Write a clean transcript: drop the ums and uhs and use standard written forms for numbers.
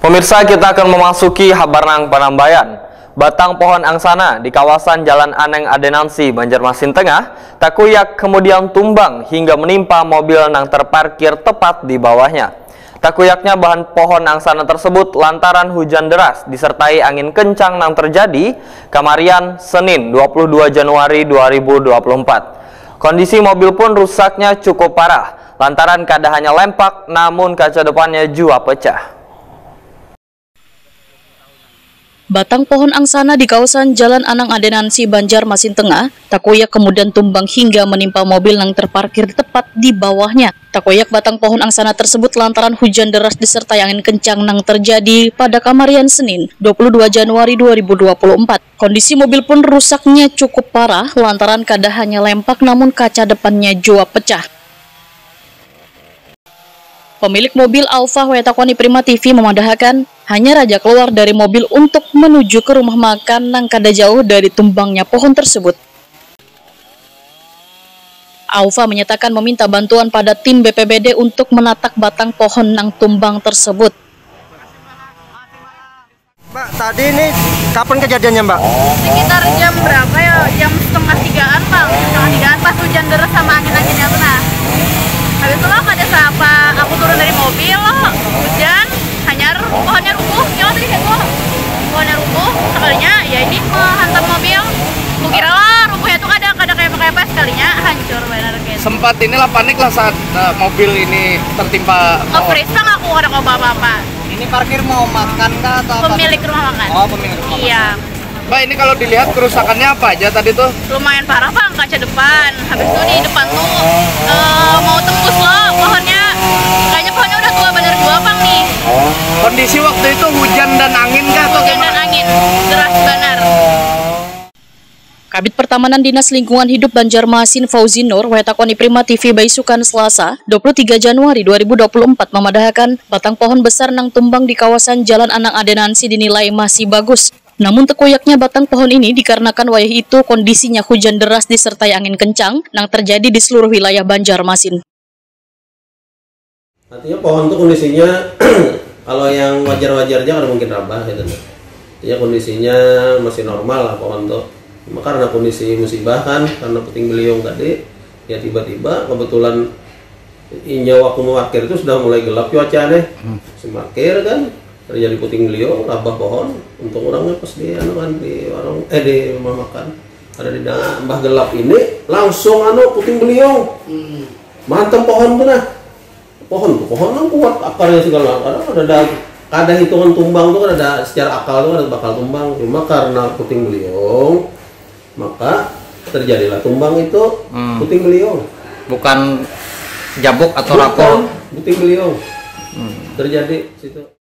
Pemirsa, kita akan memasuki Habarnang Panambayan. Batang pohon angsana di kawasan Jalan Aneng Adenansi, Banjarmasin Tengah, takuyak kemudian tumbang hingga menimpa mobil yang terparkir tepat di bawahnya. Takuyaknya bahan pohon angsana tersebut lantaran hujan deras disertai angin kencang yang terjadi Kamarian Senin 22 Januari 2024. Kondisi mobil pun rusaknya cukup parah lantaran kadahannya lempak namun kaca depannya jua pecah. Batang pohon angsana di kawasan Jalan Aneng Adenansi, Banjarmasin Tengah, takoyak kemudian tumbang hingga menimpa mobil yang terparkir tepat di bawahnya. Takoyak batang pohon angsana tersebut lantaran hujan deras disertai angin kencang yang terjadi pada Kamarian Senin 22 Januari 2024. Kondisi mobil pun rusaknya cukup parah lantaran kadahannya lempak namun kaca depannya jua pecah. Pemilik mobil Alfa Wetakoni Prima TV memandahkan hanya raja keluar dari mobil untuk menuju ke rumah makan yang kada jauh dari tumbangnya pohon tersebut. Alfa menyatakan meminta bantuan pada tim BPBD untuk menatak batang pohon yang tumbang tersebut. Mbak, tadi ini kapan kejadiannya, Mbak? Sekitar jam berapa ya? Jam setengah tigaan, Bang. Setengah tigaan pas hujan deras sama angin-anginnya benar. Habis itu loh ada siapa, aku turun dari mobil loh, hujan, hanyar, pohonnya rubuh, nyala tadi kayak gua. Pohonnya rubuh, sekalinya ya ini menghantam mobil. Kukira lah rubuhnya tuh kada kayak pakai sekalinya hancur benar gitu. Sempat inilah panik lah saat mobil ini tertimpa. Nge-freeze lah aku ada apa-apa. Ini parkir mau makan kah atau apa? Pemilik rumah makan. Oh, pemilik rumah makan. Iya. Mbak, ini kalau dilihat kerusakannya apa aja tadi tuh? Lumayan parah, Bang, kaca depan. Habis itu di depan tuh mau tembus loh pohonnya. Kayaknya pohonnya udah tua bener dua, Bang, nih. Kondisi waktu itu hujan dan angin kah? Hujan dan angin, deras benar. Kabid Pertamanan Dinas Lingkungan Hidup Banjarmasin Fauzi Nur, Wetakoni Prima TV Baisukan Selasa 23 Januari 2024 memadahkan batang pohon besar nang tumbang di kawasan Jalan Aneng Adenansi dinilai masih bagus. Namun tekoyaknya batang pohon ini dikarenakan wayah itu kondisinya hujan deras disertai angin kencang yang terjadi di seluruh wilayah Banjarmasin. Artinya pohon itu kondisinya kalau yang wajar-wajarnya kan mungkin rabah gitu. Artinya kondisinya masih normal lah pohon tuh. Cuma karena kondisi musibah kan, karena puting beliung tadi, ya tiba-tiba kebetulan waktu mewakir itu sudah mulai gelap cuacanya, semakir kan. Terjadi puting beliung, rabah pohon. Untuk orangnya pas di warung di rumah makan ada di dalam mbah gelap ini langsung puting beliung. Mantap pohon tuh nah. Pohon yang kuat akarnya segala. Ada hitungan tumbang tuh kan ada secara akal tuh ada bakal tumbang. Cuma karena puting beliung maka terjadilah tumbang itu puting beliung. Bukan jabuk atau rakor. Puting beliung. Terjadi situ.